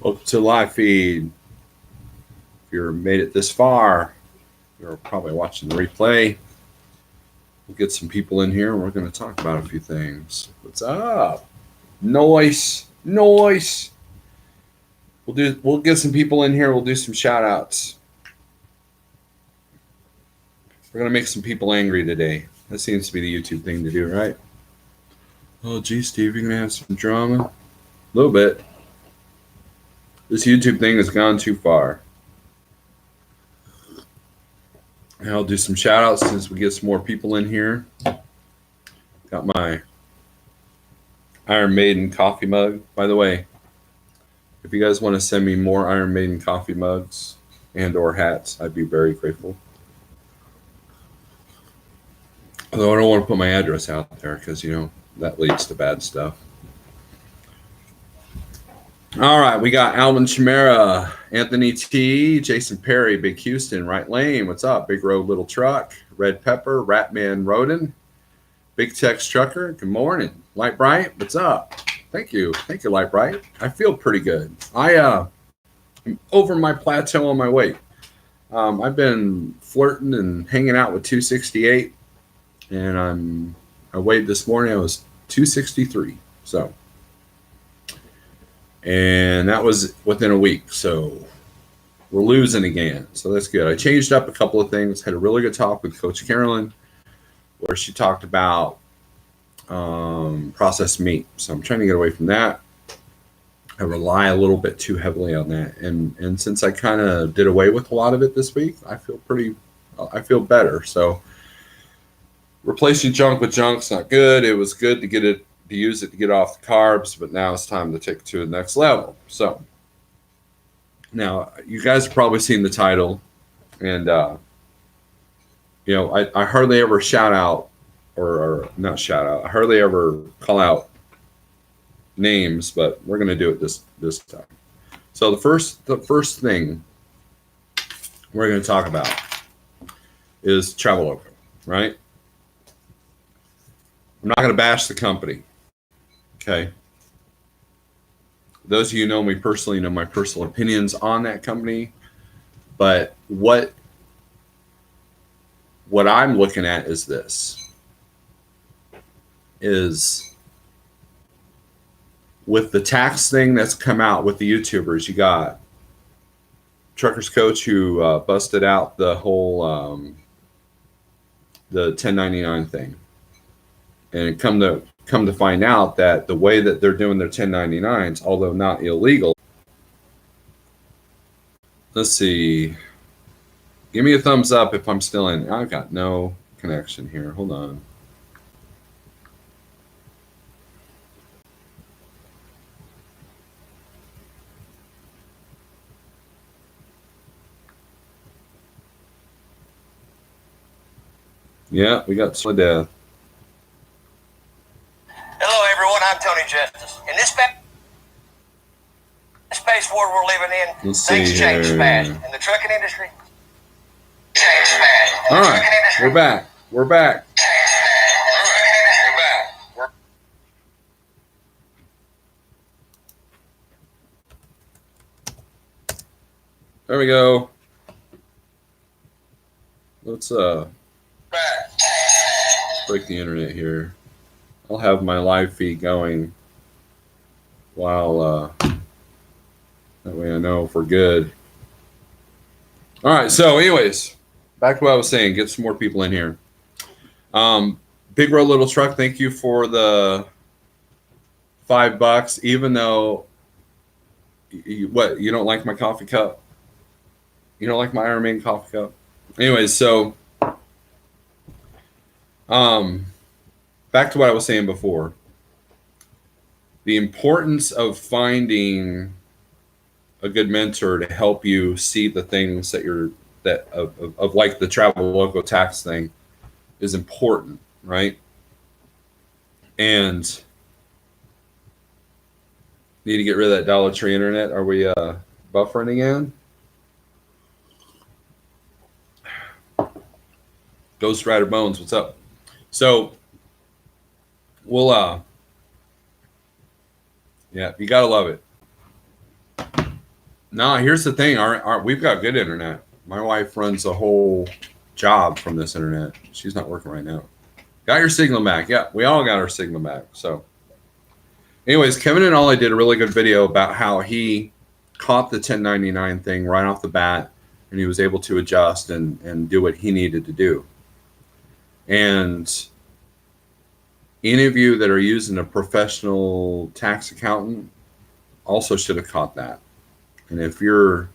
Welcome to the live feed. If you're made it this far, you're probably watching the replay. We'll get some people in here and we're going to talk about a few things. What's up? Noise. We'll get some people in here. We'll do some shout outs. We're going to make some people angry today. That seems to be the YouTube thing to do, right? Oh, gee, Steve, you're going to have some drama? A little bit. This YouTube thing has gone too far. And I'll do some shout outs since we get some more people in here. Got my Iron Maiden coffee mug. By the way, if you guys want to send me more Iron Maiden coffee mugs and or hats, I'd be very grateful. Although I don't want to put my address out there because, that leads to bad stuff. All right, we got Alvin Chimera, Anthony T, Jason Perry, Big Houston, Right Lane, what's up? Big Road, Little Truck, Red Pepper, Ratman Roden, Big Tex Trucker, good morning. Light Bright, what's up? Thank you, Light Bright. I feel pretty good. I'm over my plateau on my weight. I've been flirting and hanging out with 268, and I weighed this morning. I was 263, so. And that was within a week, so we're losing again. So that's good. I changed up a couple of things. Had a really good talk with Coach Carolyn, where she talked about processed meat. So I'm trying to get away from that. I rely a little bit too heavily on that, and since I kind of did away with a lot of it this week, I feel better. So replacing junk with junk's not good. It was good to use it to get off the carbs, but now it's time to take it to the next level. So now you guys have probably seen the title, and I hardly ever shout out or not shout out. I hardly ever call out names, but we're going to do it this time. So the first thing we're going to talk about is Traveloko, right? I'm not going to bash the company. Okay. Those of you who know me personally know my personal opinions on that company. But what I'm looking at is this. Is with the tax thing that's come out with the YouTubers, you got Truckers Coach who busted out the whole the 1099 thing. And come to find out that the way that they're doing their 1099s, although not illegal. Let's see. Give me a thumbs up if I'm still in. I've got no connection here. Hold on. Yeah, we got solid death. Hello, everyone. I'm Tony Justice. In this space world we're living in, things change fast. In the trucking industry, change fast. All right, we're back. We're back. There we go. Let's break the internet here. I'll have my live feed going while that way I know if we're good. All right, so anyways, back to what I was saying. Get some more people in here. Big Road Little Truck, thank you for the $5. Even though you don't like my coffee cup? You don't like my Iron Maiden coffee cup? Anyways, so back to what I was saying before. The importance of finding a good mentor to help you see the things that of like the Traveloko tax thing is important, right? And need to get rid of that Dollar Tree internet. Are we buffering again? Ghost Rider Bones, what's up? So we'll yeah, you gotta love it. No, here's the thing. We've got good internet. My wife runs a whole job from this internet. She's not working right now. Got your signal back. Yeah, we all got our signal back. So, anyways, Kevin and Ollie did a really good video about how he caught the 1099 thing right off the bat, and he was able to adjust and do what he needed to do. And any of you that are using a professional tax accountant also should have caught that. And if you're,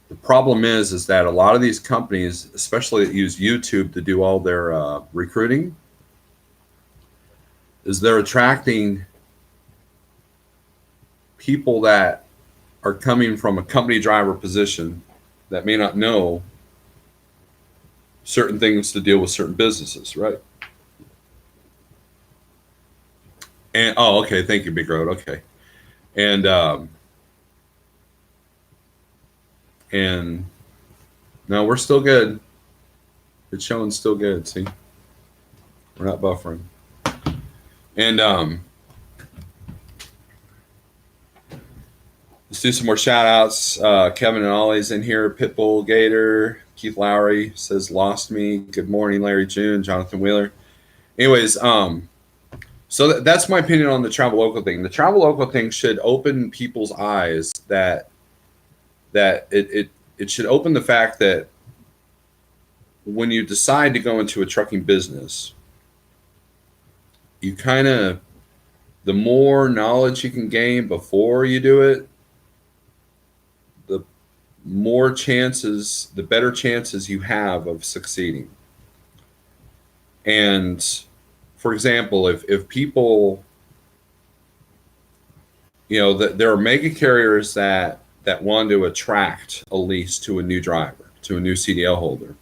the problem is that a lot of these companies, especially that use YouTube to do all their recruiting, is they're attracting people that are coming from a company driver position that may not know certain things to deal with certain businesses, right? And oh, okay, thank you, Big Road. Okay, and no, we're still good. It's showing still good. See, we're not buffering. And let's do some more shout outs. Kevin and Ollie's in here. Pitbull Gator. Keith Lowry says lost me. Good morning, Larry June. Jonathan Wheeler. Anyways, so that's my opinion on the Traveloko thing. The Traveloko thing should open people's eyes that it should open the fact that when you decide to go into a trucking business, you kind of, the more knowledge you can gain before you do it, the more chances, the better chances you have of succeeding. And for example, if people, you know, there are mega carriers that want to attract a lease to a new driver, to a new CDL holder.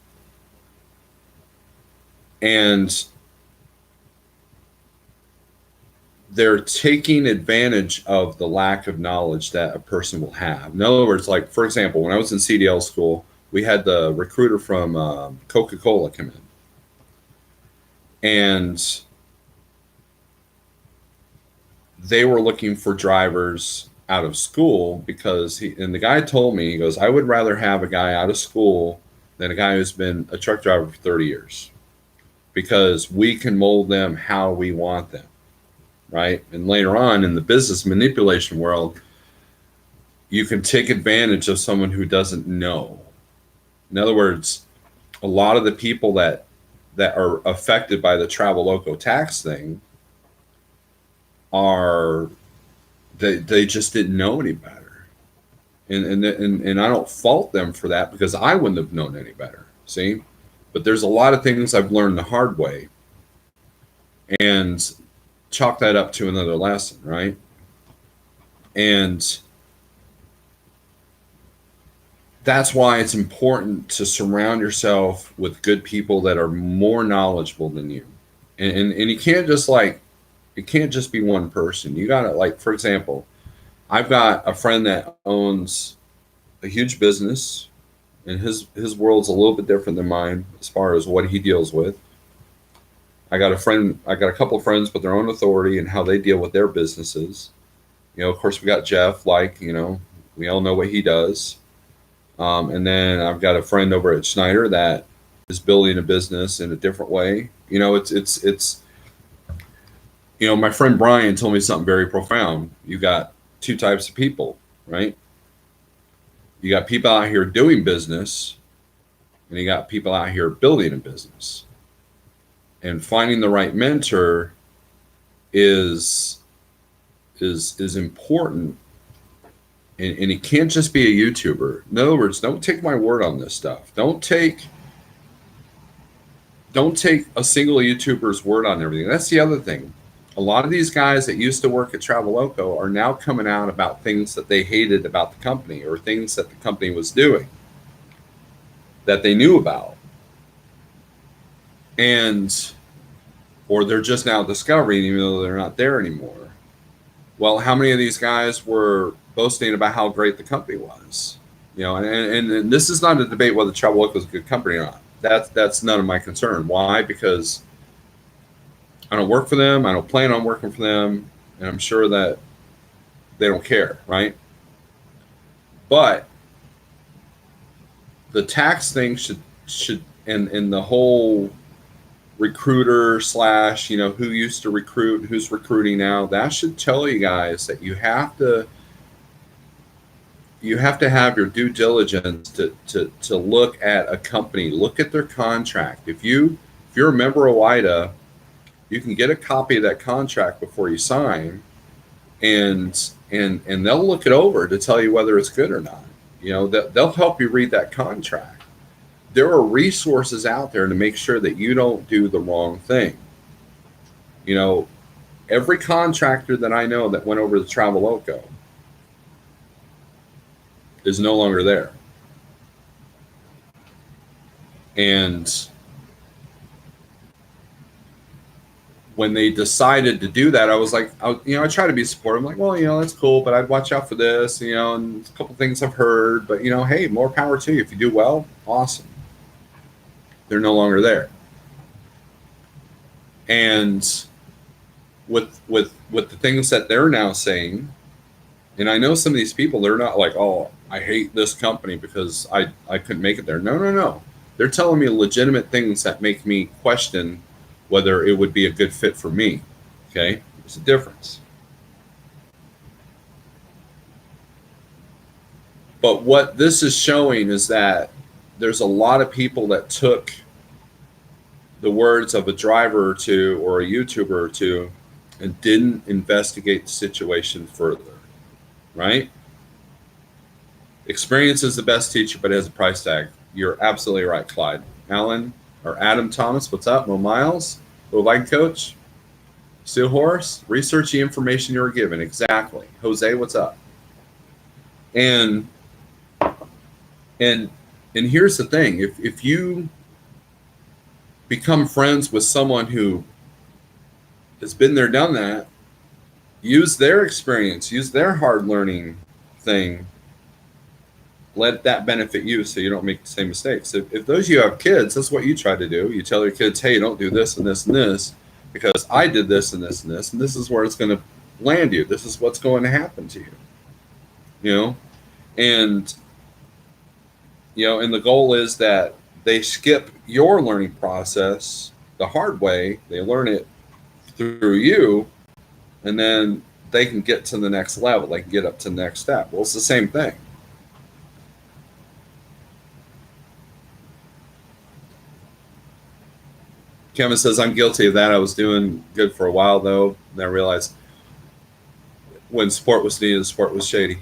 And they're taking advantage of the lack of knowledge that a person will have. In other words, like, for example, when I was in CDL school, we had the recruiter from Coca-Cola come in. And they were looking for drivers out of school because and the guy told me, he goes, I would rather have a guy out of school than a guy who's been a truck driver for 30 years because we can mold them how we want them. Right. And later on in the business manipulation world, you can take advantage of someone who doesn't know. In other words, a lot of the people that are affected by the Traveloko tax thing are, they just didn't know any better. And I don't fault them for that because I wouldn't have known any better. See? But there's a lot of things I've learned the hard way. And chalk that up to another lesson, right? And that's why it's important to surround yourself with good people that are more knowledgeable than you. And you can't just like, it can't just be one person. You got to, like, for example, I've got a friend that owns a huge business, and his world's a little bit different than mine as far as what he deals with. I got a couple of friends with their own authority and how they deal with their businesses. You know, of course, we got Jeff, like, you know, we all know what he does. And then I've got a friend over at Schneider that is building a business in a different way. You know, it's you know, my friend Brian told me something very profound. You got two types of people, right? You got people out here doing business, and you got people out here building a business. And finding the right mentor is important. And it can't just be a YouTuber. In other words, don't take my word on this stuff. Don't take a single YouTuber's word on everything. That's the other thing. A lot of these guys that used to work at Traveloko are now coming out about things that they hated about the company or things that the company was doing that they knew about. Or they're just now discovering, even though they're not there anymore. Well, how many of these guys were boasting about how great the company was? You know, and this is not a debate whether Traveloko is a good company or not. That's none of my concern. Why? Because I don't work for them. I don't plan on working for them, and I'm sure that they don't care, right? But the tax thing should and the whole recruiter slash, who used to recruit, who's recruiting now, that should tell you guys that you have to have your due diligence to look at a company, look at their contract. If you're a member of WIDA, you can get a copy of that contract before you sign, and they'll look it over to tell you whether it's good or not. They'll help you read that contract. There are resources out there to make sure that you don't do the wrong thing. Every contractor that I know that went over to Traveloko is no longer there. And when they decided to do that, I was like, I try to be supportive. I'm like, well, that's cool, but I'd watch out for this, and a couple things I've heard, but hey, more power to you. If you do well, awesome. They're no longer there. And with the things that they're now saying, and I know some of these people, they're not like, oh, I hate this company because I couldn't make it there. No. They're telling me legitimate things that make me question whether it would be a good fit for me. Okay? There's a difference. But what this is showing is that there's a lot of people that took the words of a driver or two or a YouTuber or two and didn't investigate the situation further, right? Experience is the best teacher, but it has a price tag. You're absolutely right, Clyde. Alan or Adam Thomas, what's up? Mo Miles, Little Light Coach, Steel Horse, research the information you're given. Exactly. Jose, what's up? And here's the thing. If you become friends with someone who has been there, done that, use their experience, use their hard learning thing, let that benefit you so you don't make the same mistakes. If those of you have kids, that's what you try to do. You tell your kids, hey, don't do this and this and this because I did this and this and this, and this is where it's going to land you. This is what's going to happen to you. And the goal is that they skip your learning process the hard way. They learn it through you, and then they can get to the next level. They can get up to the next step. Well, it's the same thing. Kevin says, I'm guilty of that. I was doing good for a while, though. Then I realized when support was needed, the support was shady.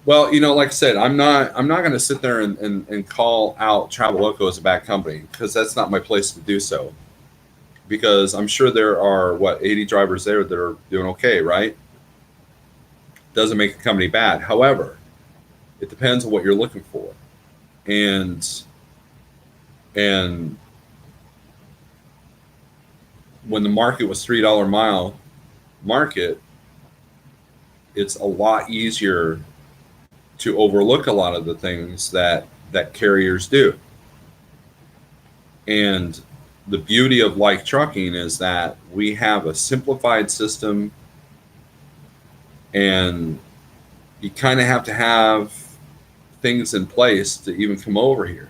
Well, like I said, I'm not going to sit there and call out Traveloko as a bad company because that's not my place to do so. Because I'm sure there are, 80 drivers there that are doing okay, right? Doesn't make a company bad. However, it depends on what you're looking for. And when the market was $3 mile market, it's a lot easier to overlook a lot of the things that carriers do. And the beauty of Like Trucking is that we have a simplified system, and you kind of have to have things in place to even come over here.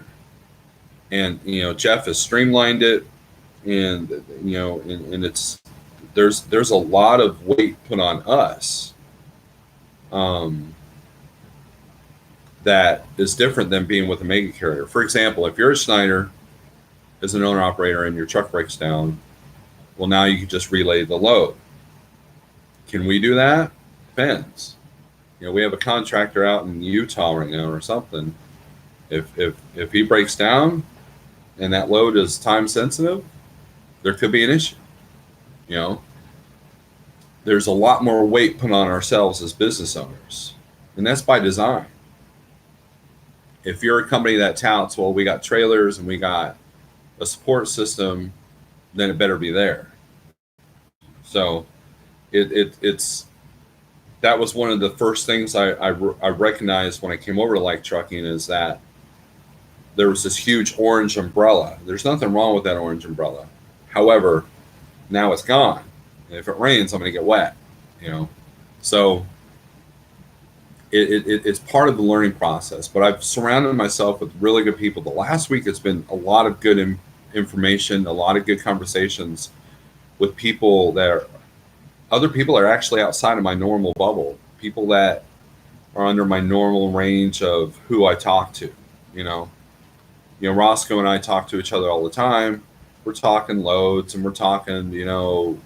And Jeff has streamlined it, and and it's there's a lot of weight put on us that is different than being with a mega carrier. For example, if you're a Schneider as an owner operator and your truck breaks down, well, now you can just relay the load. Can we do that? Depends. We have a contractor out in Utah right now or something. If he breaks down and that load is time sensitive, there could be an issue. There's a lot more weight put on ourselves as business owners, and that's by design. If you're a company that touts, well, we got trailers and we got a support system, then it better be there. So it's that was one of the first things I recognized when I came over to Like Trucking, is that there was this huge orange umbrella. There's nothing wrong with that orange umbrella. However, now it's gone. And if it rains, I'm going to get wet. So it's part of the learning process. But I've surrounded myself with really good people. The last week, it's been a lot of good information, a lot of good conversations with people that are other people are actually outside of my normal bubble, people that are under my normal range of who I talk to. You know, Roscoe and I talk to each other all the time. We're talking loads and we're talking,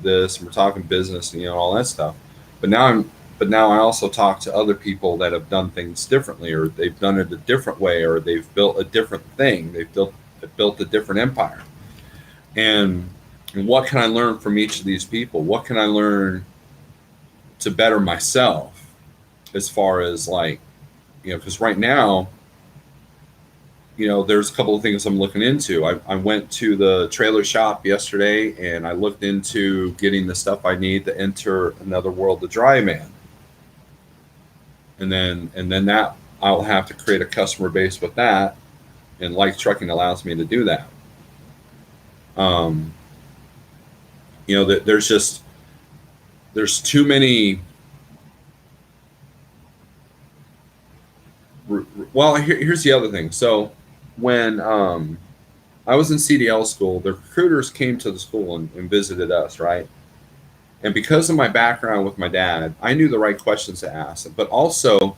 this and we're talking business and all that stuff. But now I also talk to other people that have done things differently, or they've done it a different way, or they've built a different thing. They've built a different empire. And what can I learn from each of these people? What can I learn to better myself as far as because right now, there's a couple of things I'm looking into. I went to the trailer shop yesterday and I looked into getting the stuff I need to enter Another World the Dry Man. And then that I'll have to create a customer base with that. And Like Trucking allows me to do that. There's too many. Well, here's the other thing. So when I was in CDL school, the recruiters came to the school and visited us, right? And because of my background with my dad, I knew the right questions to ask. But also,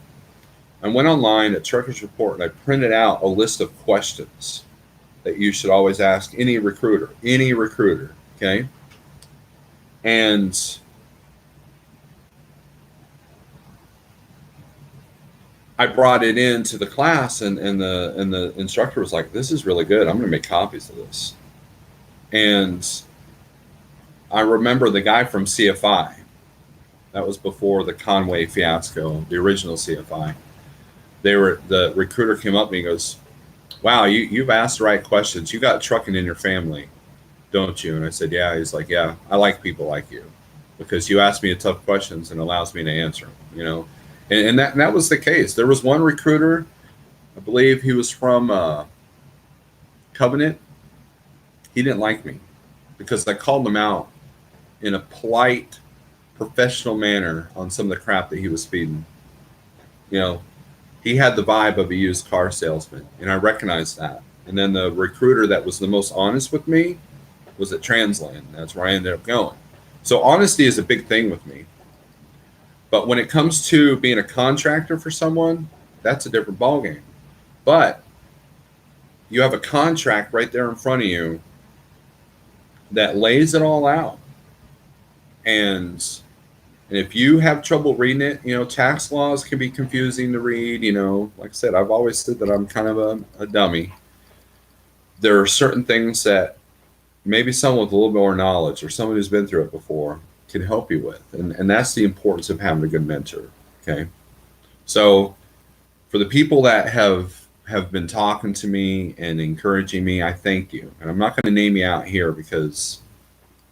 I went online at Truckers Report and I printed out a list of questions that you should always ask any recruiter, okay? And I brought it into the class, and the instructor was like, "This is really good. I'm going to make copies of this." And I remember the guy from CFI. That was before the Conway fiasco, the original CFI. The recruiter came up to me and goes, "Wow, you've asked the right questions. You got trucking in your family, don't you?" And I said, "Yeah." He's like, "Yeah, I like people like you because you ask me tough questions and allows me to answer them, And that was the case. There was one recruiter, I believe he was from Covenant. He didn't like me because I called him out in a polite, professional manner on some of the crap that he was speeding. He had the vibe of a used car salesman, and I recognized that. And then the recruiter that was the most honest with me was at Transland. That's where I ended up going. So honesty is a big thing with me. But when it comes to being a contractor for someone, that's a different ballgame. But you have a contract right there in front of you that lays it all out. And if you have trouble reading it, tax laws can be confusing to read. Like I said, I've always said that I'm kind of a dummy. There are certain things that maybe someone with a little more knowledge or someone who's been through it before can help you with. And that's the importance of having a good mentor. Okay. So for the people that have been talking to me and encouraging me, I thank you. And I'm not going to name you out here because,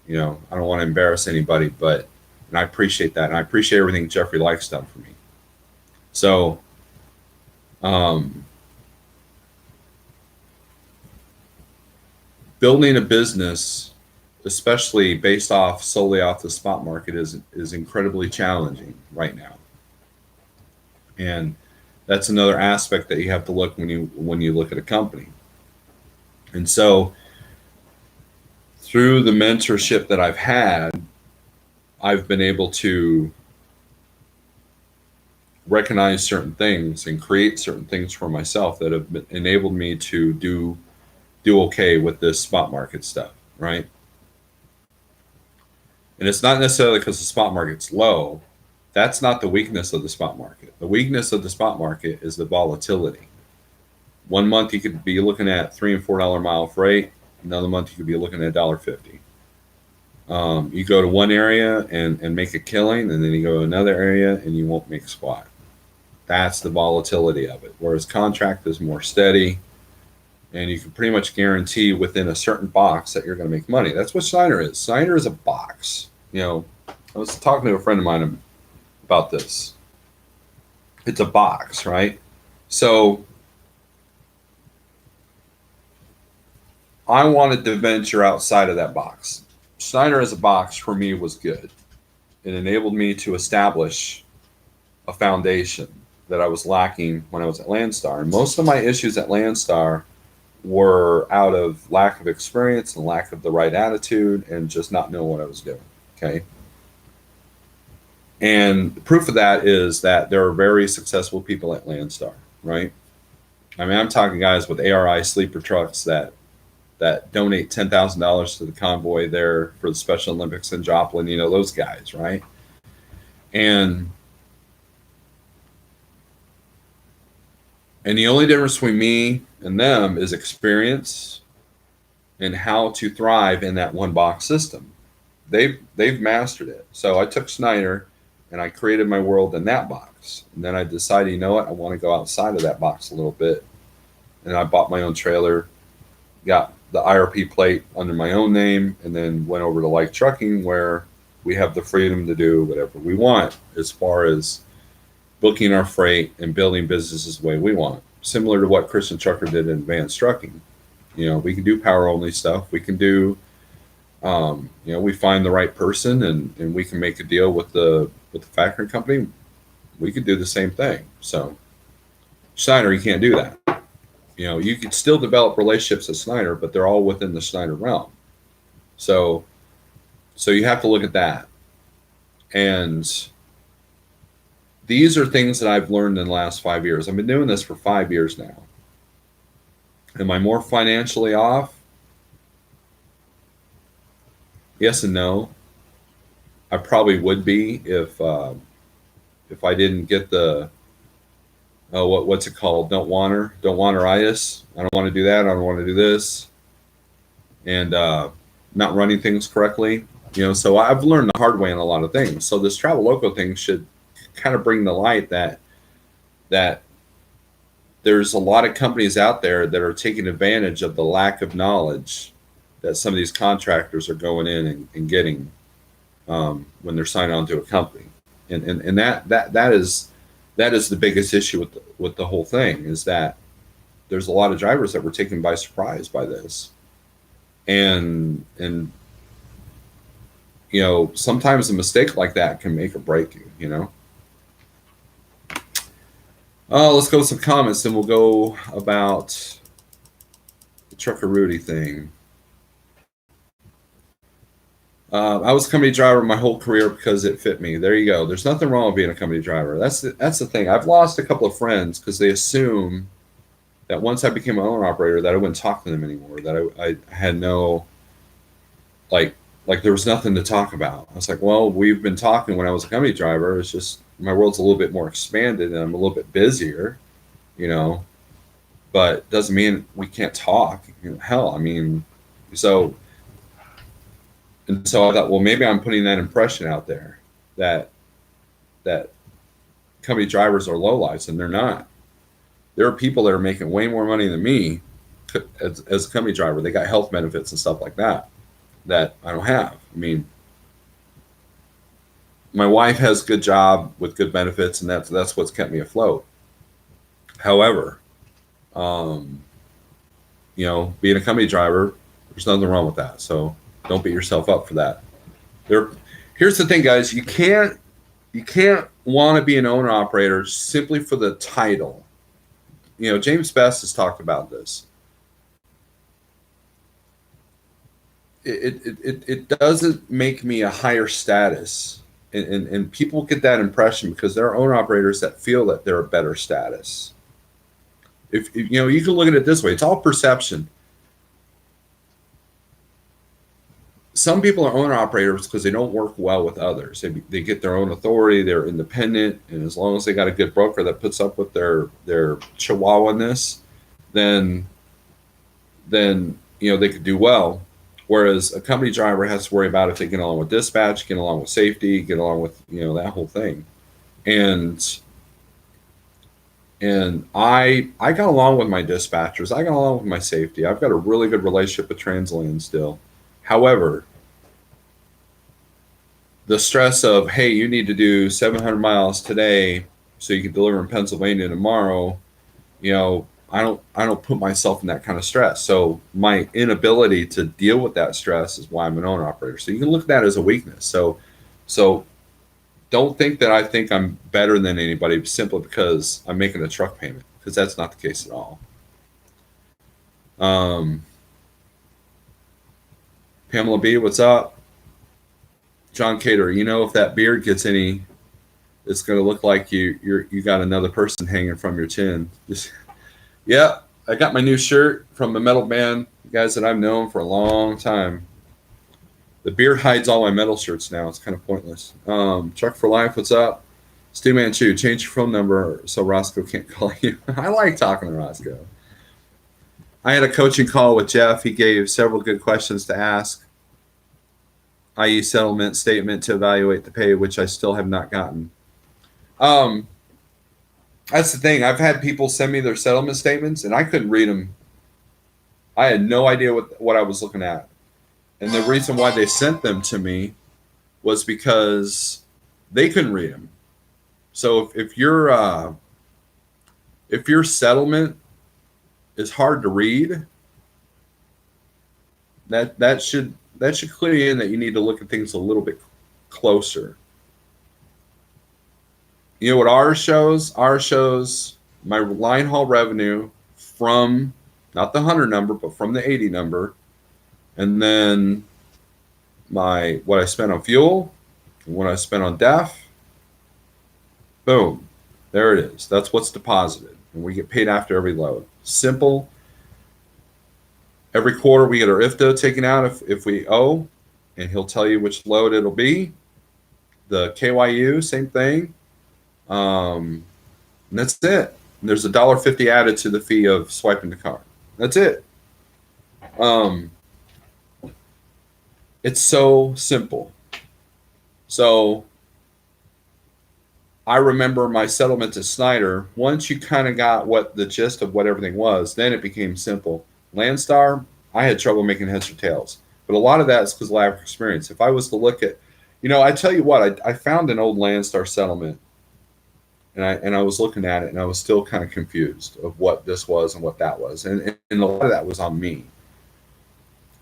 I don't want to embarrass anybody, and I appreciate that. And I appreciate everything Jeffrey Like's done for me. So, building a business, especially based solely off the spot market, is incredibly challenging right now. And that's another aspect that you have to look when you look at a company. And so through the mentorship that I've had, I've been able to recognize certain things and create certain things for myself that have enabled me to do okay with this spot market stuff, right? And it's not necessarily because the spot market's low. That's not the weakness of the spot market. The weakness of the spot market is the volatility. One month you could be looking at $3 and $4 mile freight. Another month you could be looking at $1.50. You go to one area and make a killing, and then you go to another area and you won't make squat. That's the volatility of it. Whereas contract is more steady, and you can pretty much guarantee within a certain box that you're going to make money. That's what Schneider is. Schneider is a box. I was talking to a friend of mine about this. It's a box, right? So I wanted to venture outside of that box. Schneider as a box for me was good. It enabled me to establish a foundation. And then I could build that I was lacking when I was at Landstar. And most of my issues at Landstar were out of lack of experience and lack of the right attitude and just not knowing what I was doing. Okay. And the proof of that is that there are very successful people at Landstar, right? I mean, I'm talking guys with ARI sleeper trucks that donate $10,000 to the convoy there for the Special Olympics in Joplin, you know, those guys, right? And the only difference between me and them is experience and how to thrive in that one box system. They've mastered it. So I took Schneider and I created my world in that box. And then I decided, you know what, I want to go outside of that box a little bit. And I bought my own trailer, got the IRP plate under my own name, and then went over to Like Trucking, where we have the freedom to do whatever we want as far as booking our freight and building businesses the way we want. Similar to what Christian Trucker did in Advanced Trucking. You know, we can do power only stuff. We can do, you know, we find the right person and we can make a deal with the factory company. We could do the same thing. So Schneider, you can't do that. You know, you could still develop relationships with Schneider, but they're all within the Schneider realm. So you have to look at that. And these are things that I've learned in the last 5 years. I've been doing this for 5 years now. Am I more financially off? Yes and no. I probably would be if I didn't get the what's it called? Don't wanteritis. I don't want to do that. I don't want to do this, and not running things correctly. You know, so I've learned the hard way on a lot of things. So this Traveloko thing should kind of bring to light that there's a lot of companies out there that are taking advantage of the lack of knowledge that some of these contractors are going in and getting when they're signing on to a company, and that is the biggest issue with the whole thing, is that there's a lot of drivers that were taken by surprise by this, and you know, sometimes a mistake like that can make or break you, you know. Let's go with some comments, and we'll go about the Trucker Rudi thing. I was a company driver my whole career because it fit me. There you go. There's nothing wrong with being a company driver. That's the thing. I've lost a couple of friends because they assume that once I became an owner operator that I wouldn't talk to them anymore, that I had no, like there was nothing to talk about. I was like, well, we've been talking when I was a company driver. It's just my world's a little bit more expanded and I'm a little bit busier, you know, but doesn't mean we can't talk. You know, hell, I mean, so I thought, well, maybe I'm putting that impression out there that company drivers are lowlights, and they're not. There are people that are making way more money than me as a company driver. They got health benefits and stuff like that I don't have. I mean, my wife has a good job with good benefits, and that's what's kept me afloat. However, you know, being a company driver, there's nothing wrong with that. So don't beat yourself up for that. Here's the thing, guys. You can't want to be an owner operator simply for the title. You know, James Best has talked about this. It doesn't make me a higher status, and people get that impression because there are owner operators that feel that they're a better status. If you know, you can look at it this way. It's all perception. Some people are owner operators because they don't work well with others. They get their own authority. They're independent, and as long as they got a good broker that puts up with their chihuahua-ness, then you know, they could do well. Whereas a company driver has to worry about if they get along with dispatch, get along with safety, get along with, you know, that whole thing. And I got along with my dispatchers. I got along with my safety. I've got a really good relationship with Transland still. However, the stress of, hey, you need to do 700 miles today so you can deliver in Pennsylvania tomorrow, you know, I don't put myself in that kind of stress. So my inability to deal with that stress is why I'm an owner operator. So you can look at that as a weakness. So don't think that I think I'm better than anybody simply because I'm making a truck payment, because that's not the case at all. Pamela B, what's up? John Cater, if that beard gets any, it's going to look like you got another person hanging from your chin. Yeah, I got my new shirt from the metal band, guys that I've known for a long time. The beard hides all my metal shirts now. It's kind of pointless. Truck for Life, what's up? Stu Manchu, change your phone number so Roscoe can't call you. I like talking to Roscoe. I had a coaching call with Jeff. He gave several good questions to ask, i.e. settlement statement to evaluate the pay, which I still have not gotten. That's the thing. I've had people send me their settlement statements, and I couldn't read them. I had no idea what I was looking at. And the reason why they sent them to me was because they couldn't read them. So if your settlement is hard to read, that should clue you in that you need to look at things a little bit closer. You know what ours shows? Ours shows my line haul revenue from not the 100 number, but from the 80 number, and then what I spent on fuel, and what I spent on DEF. Boom, there it is. That's what's deposited, and we get paid after every load. Simple. Every quarter we get our IFTA taken out if we owe, and he'll tell you which load it'll be. The KYU, same thing. And that's it. And there's $1.50 added to the fee of swiping the card. That's it. It's so simple. So I remember my settlement to Snyder. Once you kind of got what the gist of what everything was, then it became simple. Landstar, I had trouble making heads or tails. But a lot of that is because of lack of experience. If I was to look at, I tell you what, I found an old Landstar settlement. And I was looking at it, and I was still kind of confused of what this was and what that was. And a lot of that was on me.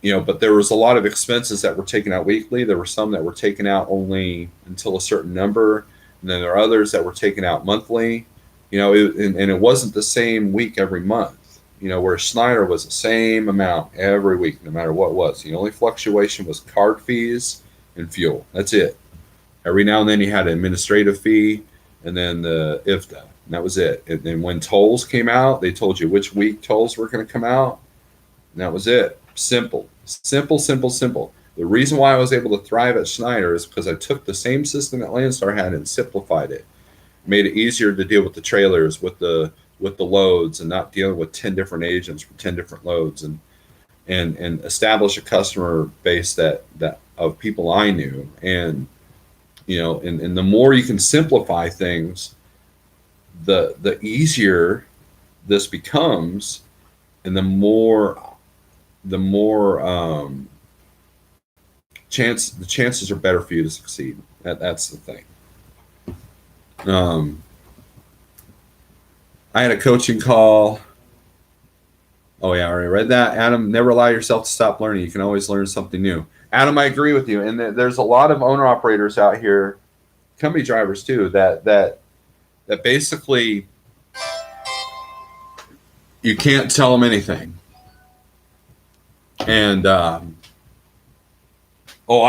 But there was a lot of expenses that were taken out weekly. There were some that were taken out only until a certain number. And then there are others that were taken out monthly. And it wasn't the same week every month. Where Schneider was the same amount every week, no matter what it was. The only fluctuation was card fees and fuel. That's it. Every now and then you had an administrative fee, and then the IFTA, and that was it. And then when tolls came out, they told you which week tolls were going to come out, and that was it. Simple. The reason why I was able to thrive at Schneider is because I took the same system that Landstar had and simplified it. Made it easier to deal with the trailers, with the loads, and not dealing with 10 different agents for 10 different loads, and establish a customer base that of people I knew. And and the more you can simplify things, the easier this becomes, and the more chances are better for you to succeed. That's the thing. I had a coaching call. Oh yeah, I already read that. Adam, never allow yourself to stop learning. You can always learn something new. Adam, I agree with you. And there's a lot of owner operators out here, company drivers too, that basically you can't tell them anything. And I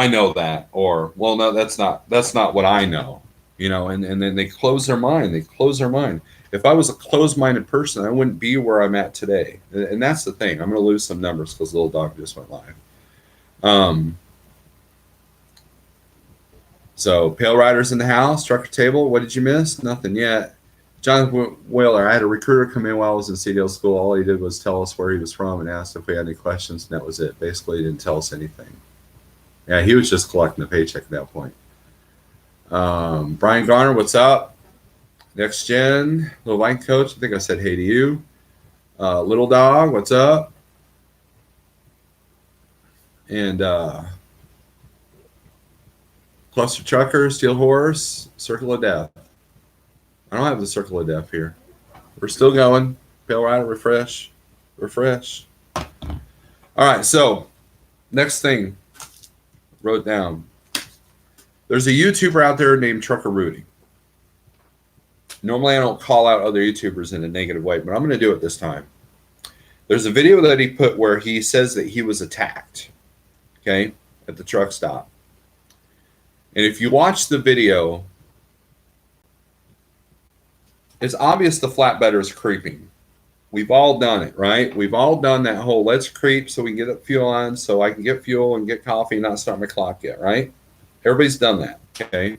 know that, or well, no, that's not what I know. And then they close their mind. If I was a closed-minded person, I wouldn't be where I'm at today. And that's the thing. I'm going to lose some numbers because Little Dog just went live. So Pale Riders in the house, trucker table. What did you miss? Nothing yet. Jonathan Whaler, I had a recruiter come in while I was in CDL school. All he did was tell us where he was from and asked if we had any questions, and that was it. Basically, he didn't tell us anything. Yeah, he was just collecting a paycheck at that point. Brian Garner, what's up? Next Gen, Little Line Coach, I think I said hey to you. Little Dog, what's up? And Cluster Trucker, Steel Horse, Circle of Death. I don't have the Circle of Death here. We're still going. Pale Rider, refresh. All right, so next thing, wrote down. There's a YouTuber out there named Trucker Rudi. Normally I don't call out other YouTubers in a negative way, but I'm going to do it this time. There's a video that he put where he says that he was attacked, okay, at the truck stop. And if you watch the video, it's obvious the flatbedder is creeping. We've all done it, right? We've all done that whole let's creep so we can get fuel on so I can get fuel and get coffee and not start my clock yet, right? Everybody's done that, okay?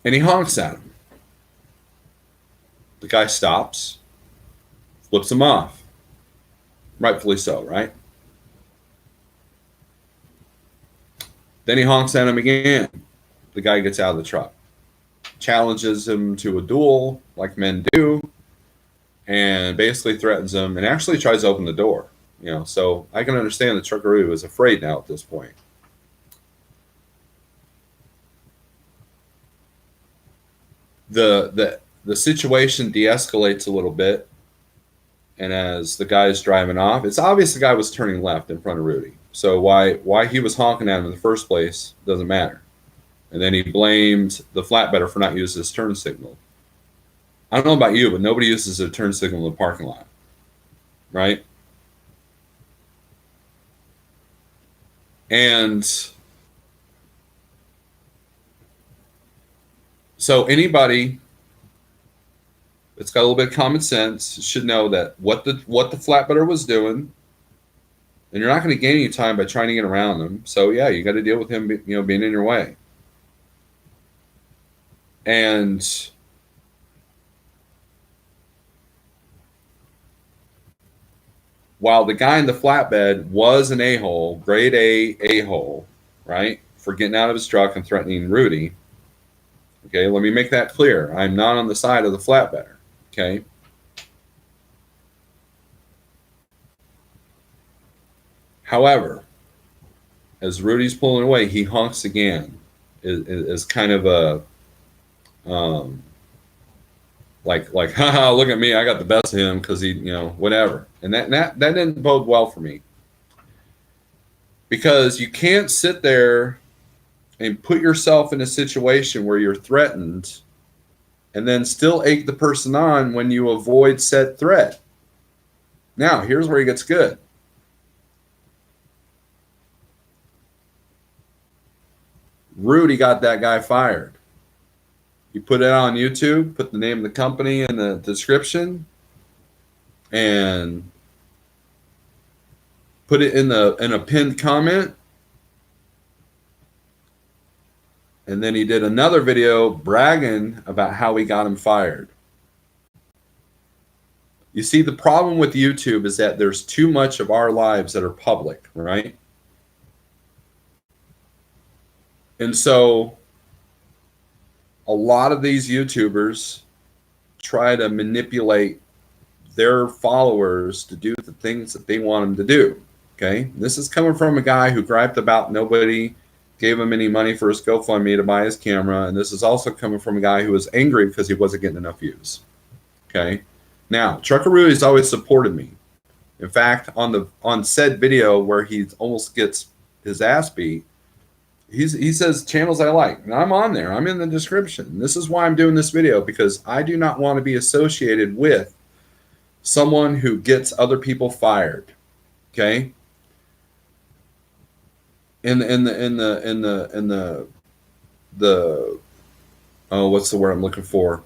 And he honks at him. The guy stops, flips him off. Rightfully so, right? Then he honks at him again. The guy gets out of the truck, challenges him to a duel like men do, and basically threatens him and actually tries to open the door. You know, so I can understand that Truckaroo is afraid now at this point. The situation de-escalates a little bit, and as the guy's driving off, it's obvious the guy was turning left in front of Rudi. So why he was honking at him in the first place doesn't matter. And then he blamed the flatbedder for not using his turn signal. I don't know about you, but nobody uses a turn signal in the parking lot, right? And so anybody that's got a little bit of common sense should know that what the flatbedder was doing, and you're not going to gain any time by trying to get around them. So yeah, you got to deal with him, you know, being in your way. And while the guy in the flatbed was an a-hole, grade a-hole, right, for getting out of his truck and threatening Rudi, okay, let me make that clear. I'm not on the side of the flatbedder, okay? However, as Rudi's pulling away, he honks again. Is kind of a like haha, look at me, I got the best of him because he, you know, whatever. And that didn't bode well for me, because you can't sit there and put yourself in a situation where you're threatened and then still egg the person on when you avoid said threat. Now here's where he gets good. Rudi got that guy fired. You put it on YouTube, put the name of the company in the description, and put it in a pinned comment. And then he did another video bragging about how he got him fired. You see, the problem with YouTube is that there's too much of our lives that are public, right? And so a lot of these YouTubers try to manipulate their followers to do the things that they want them to do. Okay, this is coming from a guy who griped about nobody gave him any money for his GoFundMe to buy his camera, and this is also coming from a guy who was angry because he wasn't getting enough views. Okay, now Truckaroo has always supported me. In fact, on said video where he almost gets his ass beat, he says channels I like, and I'm on there. I'm in the description. This is why I'm doing this video, because I do not want to be associated with someone who gets other people fired. Okay. In the oh, what's the word I'm looking for?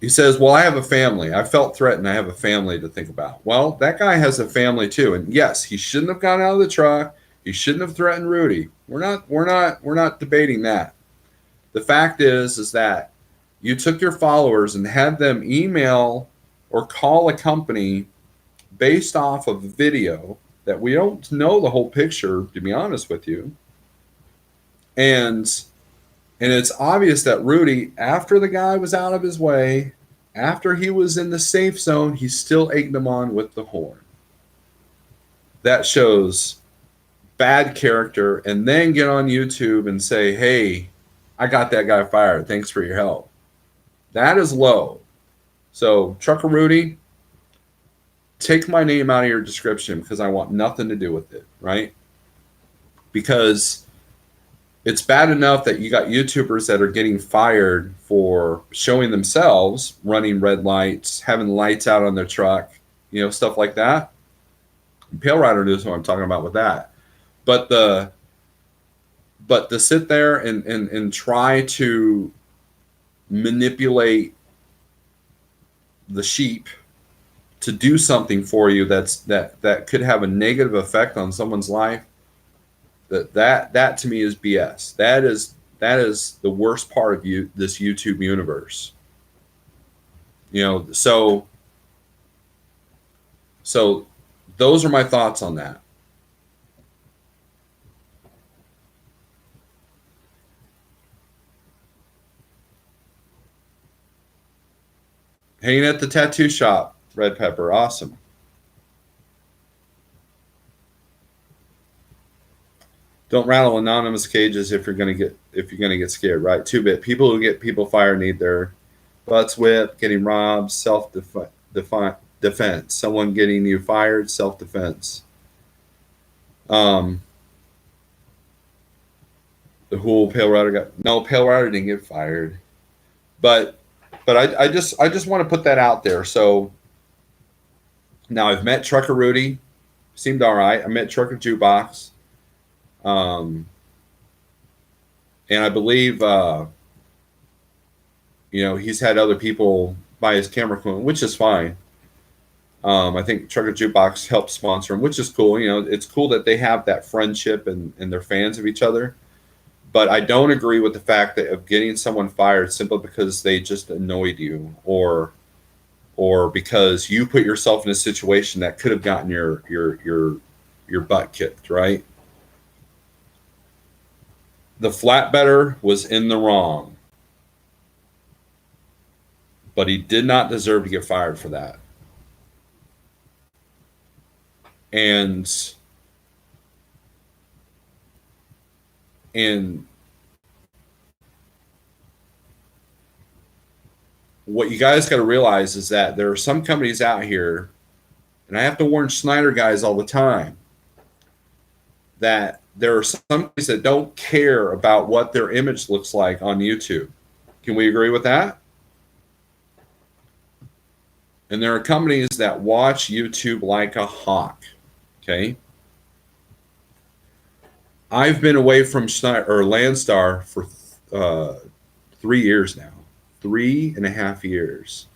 He says, well, I have a family. I felt threatened. I have a family to think about. Well, that guy has a family too. And yes, he shouldn't have gone out of the truck. He shouldn't have threatened Rudi. We're not debating that. The fact is that you took your followers and had them email or call a company based off of a video that we don't know the whole picture, to be honest with you. And it's obvious that Rudi, after the guy was out of his way, after he was in the safe zone, he still egged him on with the horn. That shows bad character. And then get on YouTube and say, hey, I got that guy fired. Thanks for your help. That is low. So Trucker Rudi, take my name out of your description because I want nothing to do with it, right? Because it's bad enough that you got YouTubers that are getting fired for showing themselves running red lights, having lights out on their truck, stuff like that. Pale Rider knows what I'm talking about with that. But to sit there and try to manipulate the sheep to do something for you that could have a negative effect on someone's life, that to me is BS. That is the worst part of this YouTube universe. So those are my thoughts on that. Hanging at the tattoo shop, Red Pepper, awesome. Don't rattle anonymous cages if you're gonna get scared, right? 2-bit. People who get people fired need their butts whipped, getting robbed, self-defense. Someone getting you fired, self-defense. The whole Pale Rider Pale Rider didn't get fired, but I just want to put that out there. So now I've met Trucker Rudi, seemed all right. I met Trucker Jukebox. And I believe, he's had other people buy his camera equipment, which is fine. I think Trucker Jukebox helped sponsor him, which is cool. It's cool that they have that friendship and they're fans of each other. But I don't agree with the fact that of getting someone fired simply because they just annoyed you or because you put yourself in a situation that could have gotten your butt kicked, right? The flatbedder was in the wrong, but he did not deserve to get fired for that. And what you guys got to realize is that there are some companies out here, and I have to warn Schneider guys all the time, that there are some companies that don't care about what their image looks like on YouTube. Can we agree with that? And there are companies that watch YouTube like a hawk. Okay. I've been away from Landstar for 3 years now. 3.5 years.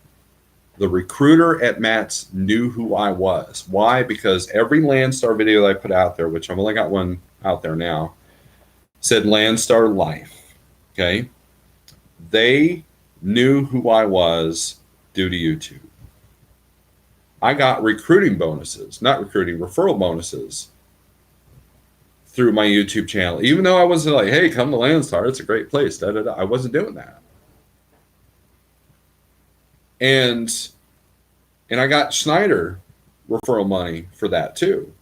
The recruiter at Matt's knew who I was. Why? Because every Landstar video that I put out there, which I've only got one out there now, said Landstar Life. Okay. They knew who I was due to YouTube. I got referral bonuses through my YouTube channel, even though I wasn't like, hey, come to Landstar, it's a great place. I wasn't doing that. And I got Schneider referral money for that too.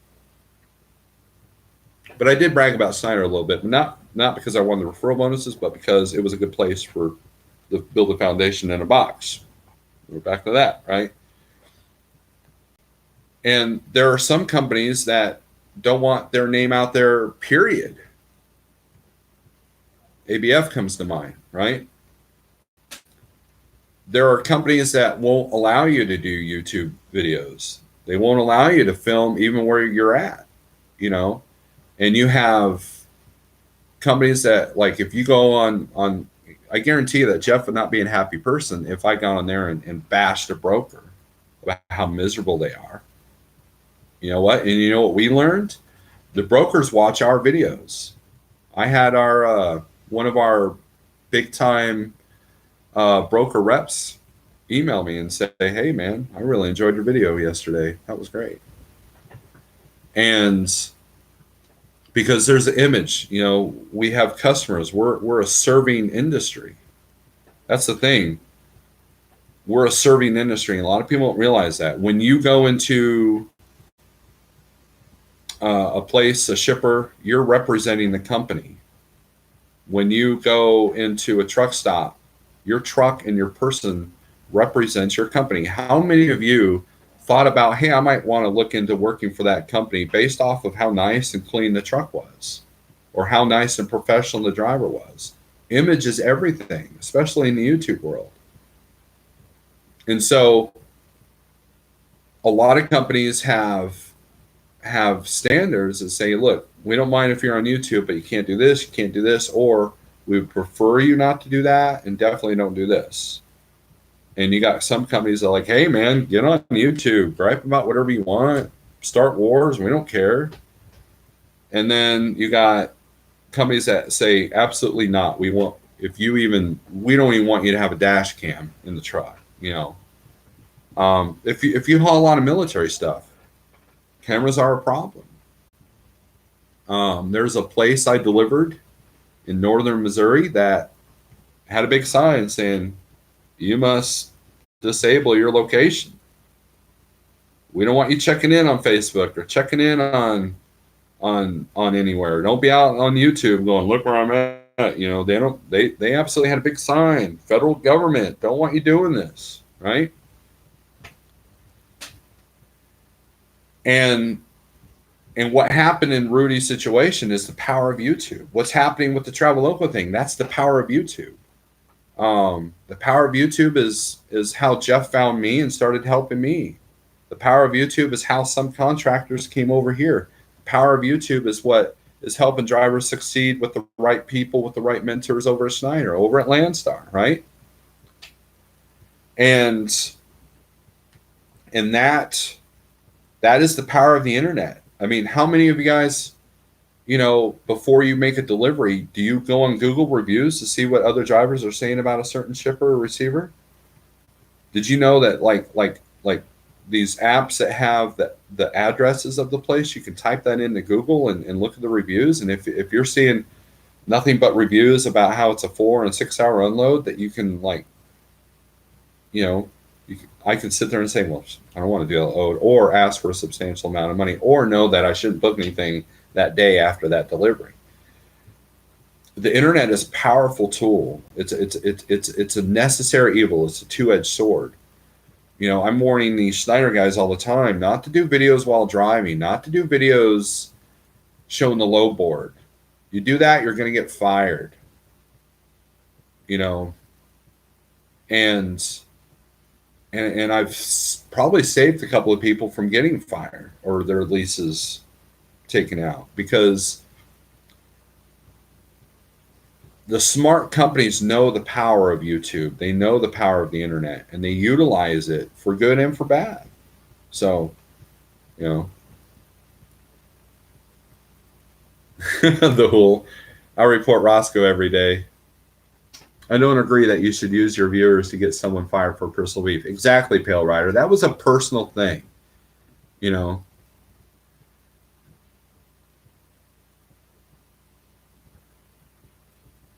But I did brag about Schneider a little bit, not because I won the referral bonuses, but because it was a good place for build a foundation in a box. We're back to that, right? And there are some companies that don't want their name out there, period. ABF comes to mind, right? There are companies that won't allow you to do YouTube videos. They won't allow you to film even where you're at, and you have companies that, like, if you go on, I guarantee you that Jeff would not be a happy person if I got on there and bashed a broker about how miserable they are. You know what? And you know what we learned? The brokers watch our videos. I had one of our big time broker reps email me and say, hey man, I really enjoyed your video yesterday. That was great. And because there's an image, we have customers. We're a serving industry. That's the thing. We're a serving industry. And a lot of people don't realize that. When you go into a place, a shipper, you're representing the company. When you go into a truck stop, your truck and your person represents your company. How many of you thought about, hey, I might want to look into working for that company based off of how nice and clean the truck was, or how nice and professional the driver was. Image is everything, especially in the YouTube world. And so a lot of companies have standards that say, look, we don't mind if you're on YouTube, but you can't do this, or we would prefer you not to do that, and definitely don't do this. And you got some companies that are like, hey, man, get on YouTube, gripe about whatever you want, start wars, we don't care. And then you got companies that say, absolutely not. We don't even want you to have a dash cam in the truck. If you haul a lot of military stuff, cameras are a problem. There's a place I delivered in northern Missouri that had a big sign saying, you must disable your location. We don't want you checking in on Facebook or checking in on anywhere. Don't be out on YouTube going, look where I'm at. They absolutely had a big sign. Federal government don't want you doing this, right? And what happened in Rudi's situation is the power of YouTube. What's happening with the Traveloko thing, that's the power of YouTube. The power of YouTube is how Jeff found me and started helping me. The power of YouTube is how some contractors came over here. The power of YouTube is what is helping drivers succeed with the right people, with the right mentors over at Schneider, over at Landstar, right? And that is the power of the internet. I mean, how many of you guys, before you make a delivery, do you go on Google reviews to see what other drivers are saying about a certain shipper or receiver? Did you know that like these apps that have the addresses of the place, you can type that into Google and look at the reviews? And if you're seeing nothing but reviews about how it's a 4 and 6 hour unload, that you can I can sit there and say, well, I don't want to do that load, or ask for a substantial amount of money, or know that I shouldn't book anything that day after that delivery. The internet is a powerful tool. It's a necessary evil. It's a two-edged sword. I'm warning these Schneider guys all the time not to do videos while driving, not to do videos showing the load board. You do that, you're going to get fired. And I've probably saved a couple of people from getting fired or their leases taken out, because the smart companies know the power of YouTube. They know the power of the internet, and they utilize it for good and for bad. So, the whole, I report Roscoe every day. I don't agree that you should use your viewers to get someone fired for personal beef. Exactly, Pale Rider. That was a personal thing,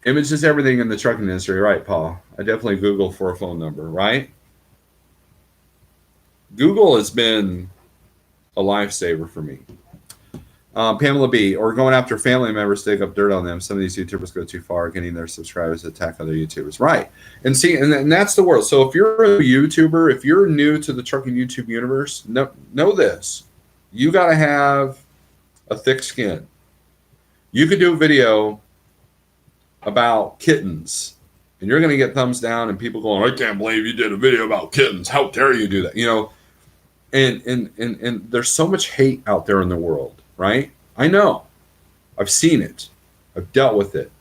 Image is everything in the trucking industry, right, Paul? I definitely Google for a phone number, right? Google has been a lifesaver for me. Pamela B, or going after family members to dig up dirt on them. Some of these YouTubers go too far, getting their subscribers to attack other YouTubers. Right. And see, and that's the world. So if you're a YouTuber, if you're new to the trucking YouTube universe, know this. You got to have a thick skin. You could do a video about kittens, and you're going to get thumbs down and people going, I can't believe you did a video about kittens. How dare you do that? And there's so much hate out there in the world. Right? I know. I've seen it. I've dealt with it.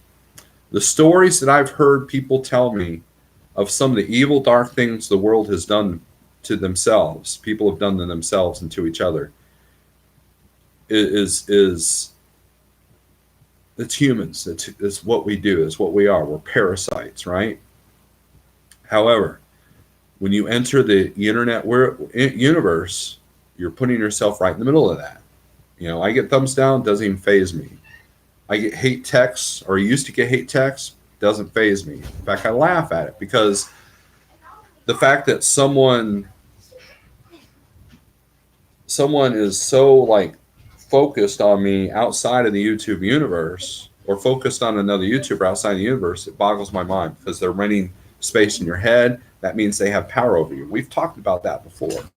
The stories that I've heard people tell me of some of the evil, dark things the world has done to themselves, people have done to themselves and to each other, is it's humans. It's what we do. It's what we are. We're parasites, right? However, when you enter the internet universe, you're putting yourself right in the middle of that. I get thumbs down, doesn't even faze me. I get hate texts, or used to get hate texts, doesn't faze me. In fact, I laugh at it, because the fact that someone is so focused on me outside of the YouTube universe, or focused on another YouTuber outside the universe, it boggles my mind, because they're renting space in your head. That means they have power over you. We've talked about that before.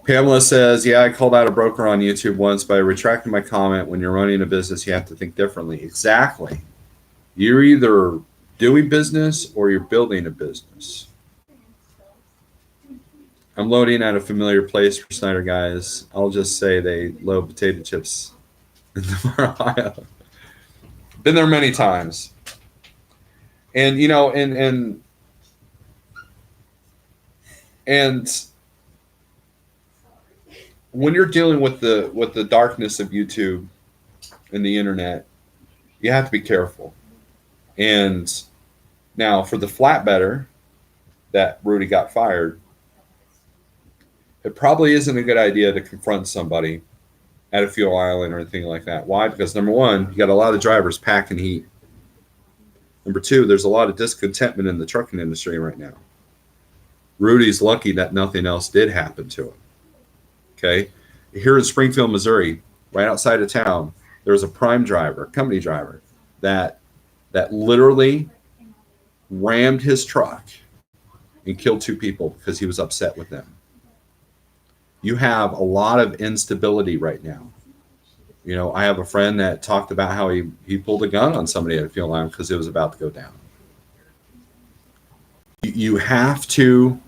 Pamela says, yeah, I called out a broker on YouTube once by retracting my comment. When you're running a business, you have to think differently. Exactly. You're either doing business or you're building a business. I'm loading at a familiar place for Snyder guys. I'll just say they load potato chips in Ohio. Been there many times. And, you know, and when you're dealing with the darkness of YouTube and the internet, you have to be careful. And now for the flatbedder that Rudi got fired, it probably isn't a good idea to confront somebody at a fuel island or anything like that. Why? Because number one, you got a lot of drivers packing heat. Number two, there's a lot of discontentment in the trucking industry right now. Rudi's lucky that nothing else did happen to him. Okay. Here in Springfield, Missouri, right outside of town, there was a prime driver, company driver, that literally rammed his truck and killed 2 people because he was upset with them. You have a lot of instability right now. You know, I have a friend that talked about how he pulled a gun on somebody at a fuel line because it was about to go down. You have to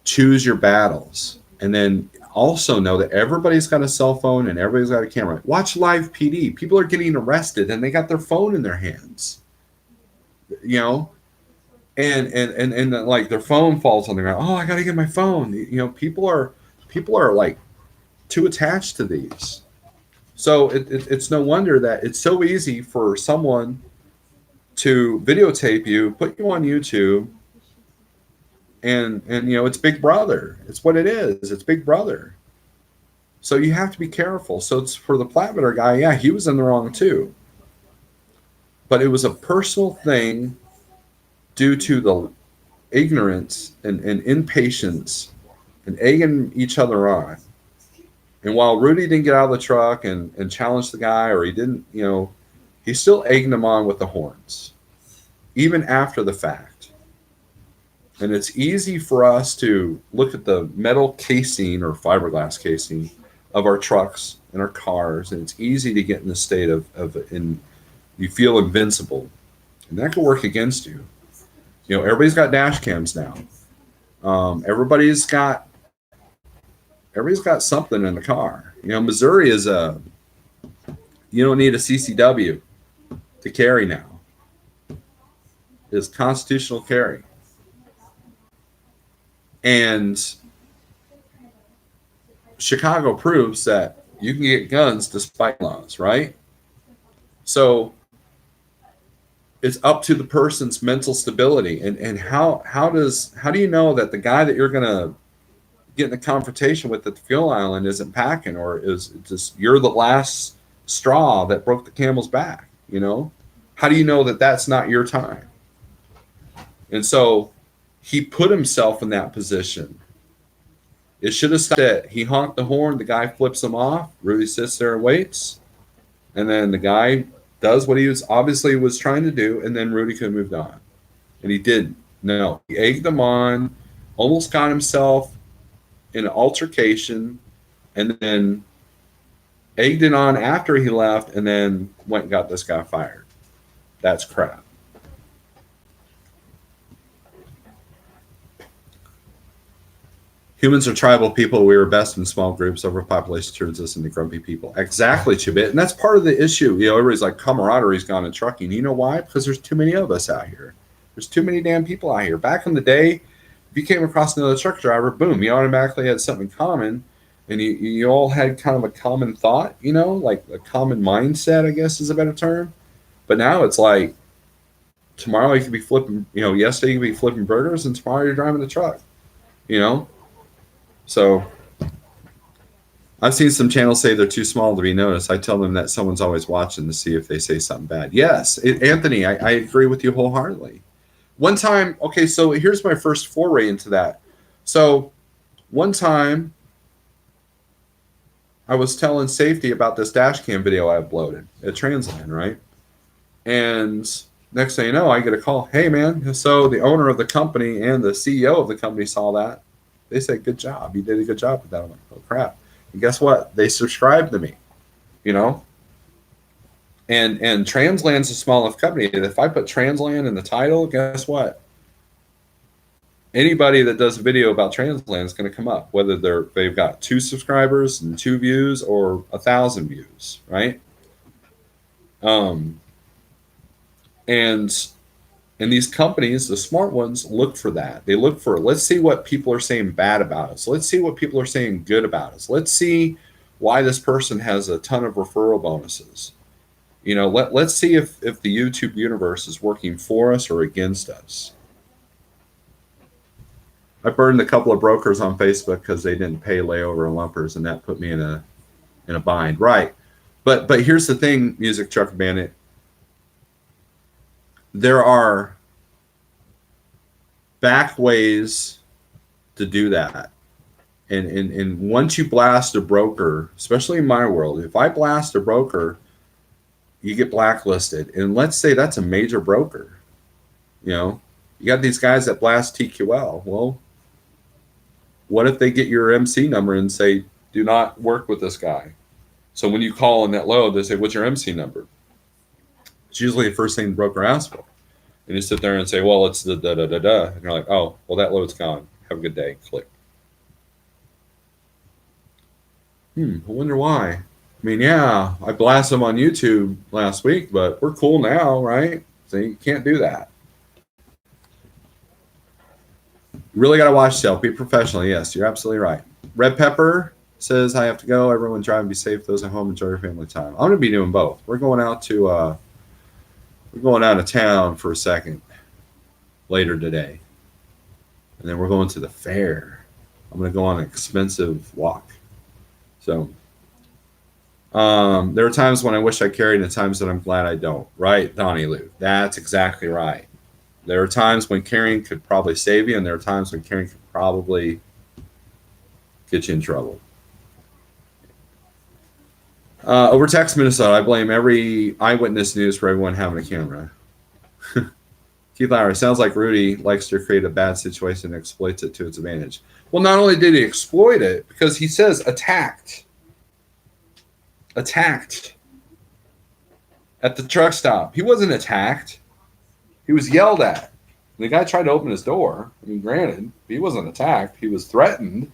choose your battles, and then also know that everybody's got a cell phone and everybody's got a camera. Watch live PD. People are getting arrested and they got their phone in their hands. You know, and like their phone falls on the ground. Oh, I got to get my phone. You know, people are like too attached to these. So it's no wonder that it's so easy for someone to videotape you, put you on YouTube, and you know, it's Big Brother. It's what it is. It's Big Brother. So you have to be careful. So it's for the flatbedder guy. Yeah, he was in the wrong too. But it was a personal thing due to the ignorance and impatience and egging each other on. And while Rudi didn't get out of the truck and challenge the guy, or he didn't, you know, he still egged him on with the horns, even after the fact. And it's easy for us to look at the metal casing or fiberglass casing of our trucks and our cars, and it's easy to get in the state of you feel invincible. And that can work against you. You know, everybody's got dash cams now. Everybody's got something in the car. You know, Missouri is you don't need a CCW to carry now. It's constitutional carry. And Chicago proves that you can get guns despite laws, right? So it's up to the person's mental stability. And how do you know that the guy that you're gonna get in a confrontation with at the fuel island isn't packing, or is just you're the last straw that broke the camel's back? You know, how do you know that that's not your time? And so he put himself in that position. It should have stopped it. He honked the horn, the guy flips him off, Rudi sits there and waits, and then the guy does what he was obviously trying to do, and then Rudi could have moved on. And he didn't. No, he egged him on, almost got himself in an altercation, and then egged it on after he left, and then went and got this guy fired. That's crap. Humans are tribal people. We are best in small groups. Overpopulation turns us into grumpy people. Exactly, Chibit. And that's part of the issue. You know, everybody's like, camaraderie's gone in trucking. You know why? Because there's too many of us out here. There's too many damn people out here. Back in the day, if you came across another truck driver, boom, you automatically had something in common. And you all had kind of a common thought, you know, like a common mindset, I guess is a better term. But now it's like, tomorrow you could be flipping, you know, yesterday you could be flipping burgers, and tomorrow you're driving the truck, you know? So I've seen some channels say they're too small to be noticed. I tell them that someone's always watching to see if they say something bad. Yes, Anthony, I agree with you wholeheartedly. One time, okay, so here's my first foray into that. So one time I was telling Safety about this dash cam video I uploaded at Transland, right? And next thing you know, I get a call. Hey, man, so the owner of the company and the CEO of the company saw that. They say, good job. You did a good job with that. I'm like, oh crap. And guess what? They subscribe to me, you know? And Transland's a small enough company that if I put Transland in the title, guess what? Anybody that does a video about Transland is going to come up, whether they've got 2 subscribers and 2 views or 1,000 views, right? And these companies, the smart ones, look for that. They look for, let's see what people are saying bad about us. Let's see what people are saying good about us. Let's see why this person has a ton of referral bonuses. You know, let's see if the YouTube universe is working for us or against us. I burned a couple of brokers on Facebook because they didn't pay layover and lumpers, and that put me in a bind. Right. But here's the thing, Music Truck Bandit. There are back ways to do that. And once you blast a broker, especially in my world, if I blast a broker, you get blacklisted. And let's say that's a major broker. You know, you got these guys that blast TQL. Well, what if they get your MC number and say, do not work with this guy? So when you call in that load, they say, what's your MC number? It's usually the first thing the broker asks for. And you sit there and say, well, it's the da-da-da-da. And you're like, oh, well, that load's gone. Have a good day. Click. I wonder why. I mean, yeah, I blasted them on YouTube last week, but we're cool now, right? So you can't do that. You really got to watch yourself. Be professional. Yes, you're absolutely right. Red Pepper says, I have to go. Everyone drive and be safe. Those at home, enjoy your family time. I'm going to be doing both. We're going out of town for a second later today. And then we're going to the fair. I'm going to go on an expensive walk. So there are times when I wish I carried and times that I'm glad I don't. Right, Donnie Lou? That's exactly right. There are times when carrying could probably save you, and there are times when carrying could probably get you in trouble. Over text, Minnesota, I blame every eyewitness news for everyone having a camera. Keith Lowry, sounds like Rudi likes to create a bad situation and exploits it to its advantage. Well, not only did he exploit it, because he says attacked at the truck stop. He wasn't attacked. He was yelled at. The guy tried to open his door. I mean, granted, he wasn't attacked. He was threatened.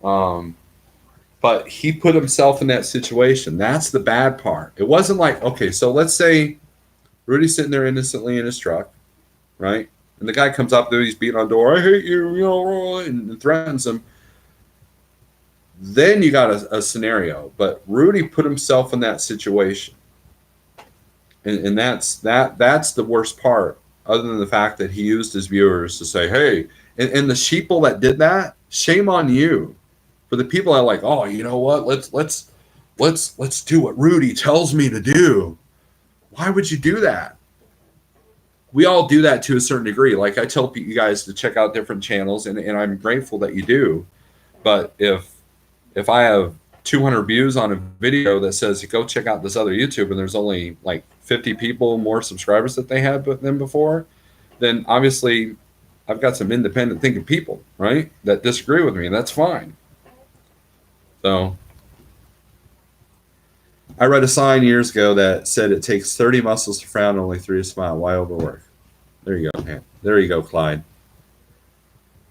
But he put himself in that situation. That's the bad part. It wasn't like, okay, so let's say Rudy's sitting there innocently in his truck, right? And the guy comes up there, he's beating on the door, I hate you, you know, and threatens him. Then you got a scenario. But Rudi put himself in that situation. And that's the worst part, other than the fact that he used his viewers to say, hey, and the sheeple that did that, shame on you. For the people that are like, oh, you know what? Let's do what Rudi tells me to do. Why would you do that? We all do that to a certain degree. Like I tell you guys to check out different channels, and I'm grateful that you do. But if I have 200 views on a video that says go check out this other YouTube, and there's only like 50 people more subscribers that they had than before, then obviously I've got some independent thinking people, right, that disagree with me, and that's fine. So I read a sign years ago that said it takes 30 muscles to frown, only 3 to smile. Why overwork? There you go, man. There you go, Clyde.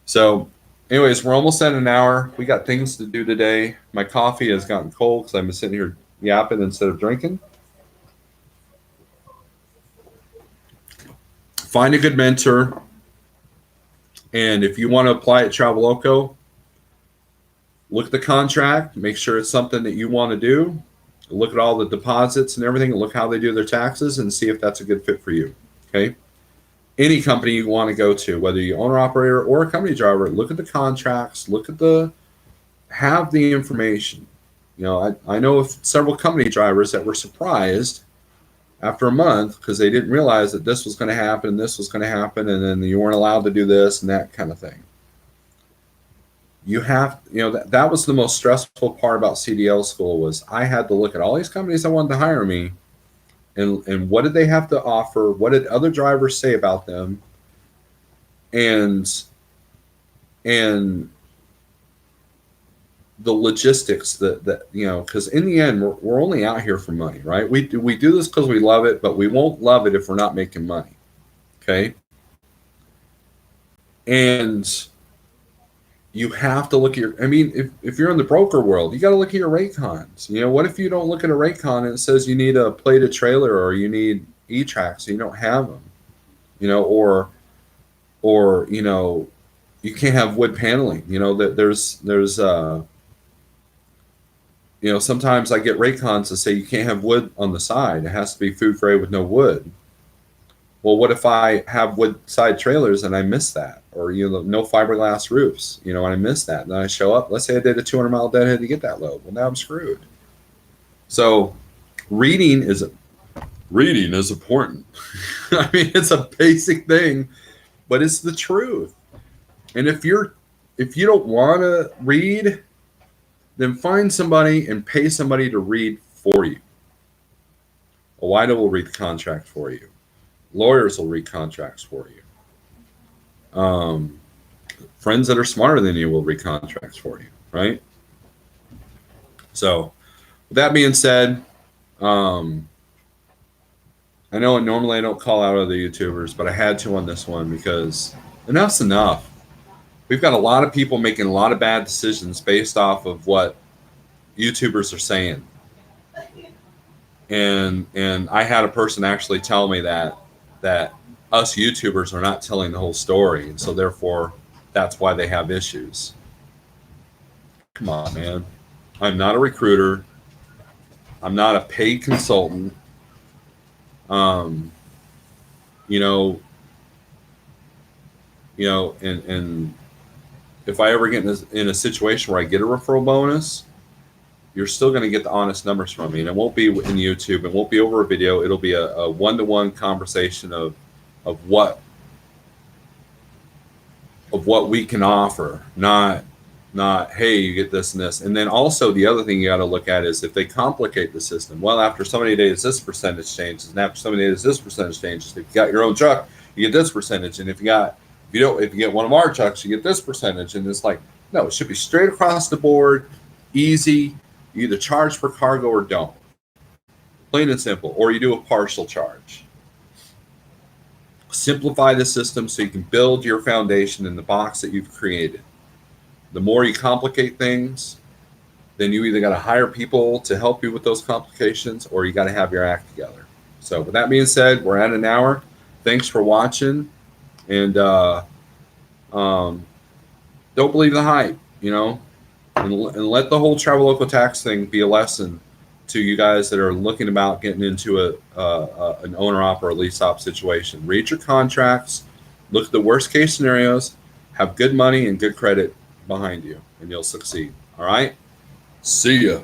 So anyways, we're almost at an hour. We got things to do today. My coffee has gotten cold because I've been sitting here yapping instead of drinking. Find a good mentor. And if you want to apply at Traveloko, look at the contract, make sure it's something that you want to do. Look at all the deposits and everything, and look how they do their taxes and see if that's a good fit for you. Okay. Any company you want to go to, whether you're owner operator or a company driver, look at the contracts, have the information. You know, I know of several company drivers that were surprised after a month because they didn't realize that this was going to happen, this was going to happen, and then you weren't allowed to do this and that kind of thing. That was the most stressful part about CDL school was I had to look at all these companies that wanted to hire me and what did they have to offer? What did other drivers say about them? And and the logistics that you know, because in the end we're only out here for money, right? We do this because we love it, but we won't love it if we're not making money. Okay. And you have to look at your, I mean, if you're in the broker world, you got to look at your rate cons. You know, what if you don't look at a rate con and it says you need a plated trailer or you need E-tracks and you don't have them, you know, or, you know, you can't have wood paneling, you know, that there's, you know, sometimes I get rate cons that say you can't have wood on the side. It has to be food grade with no wood. Well, what if I have wood side trailers and I miss that? Or, you know, no fiberglass roofs, you know, and I miss that. And then I show up, let's say I did a 200-mile deadhead to get that load. Well, now I'm screwed. So reading is important. I mean, it's a basic thing, but it's the truth. And if you don't want to read, then find somebody and pay somebody to read for you. A WIDA will read the contract for you. Lawyers will read contracts for you. Friends that are smarter than you will read contracts for you, right? So, with that being said, I know normally I don't call out other YouTubers, but I had to on this one because enough's enough. We've got a lot of people making a lot of bad decisions based off of what YouTubers are saying. And I had a person actually tell me that us YouTubers are not telling the whole story, and so therefore that's why they have issues. Come on, man. I'm not a recruiter. I'm not a paid consultant. You know, and if I ever get in a situation where I get a referral bonus, you're still going to get the honest numbers from me. And it won't be in YouTube. It won't be over a video. It'll be a one-to-one conversation of what we can offer, not hey, you get this and this. And then also the other thing you got to look at is if they complicate the system. Well, after so many days this percentage changes, and after so many days this percentage changes. If you got your own truck, you get this percentage, and if you get one of our trucks, you get this percentage. And it's like, no, it should be straight across the board, easy. You either charge per cargo or don't. Plain and simple. Or you do a partial charge. Simplify the system so you can build your foundation in the box that you've created. The more you complicate things, then you either got to hire people to help you with those complications or you got to have your act together. So with that being said, we're at an hour. Thanks for watching. And don't believe the hype, you know, and let the whole Traveloko tax thing be a lesson to you guys that are looking about getting into an owner-op or a lease-op situation. Read your contracts, look at the worst-case scenarios, have good money and good credit behind you, and you'll succeed. All right? See ya.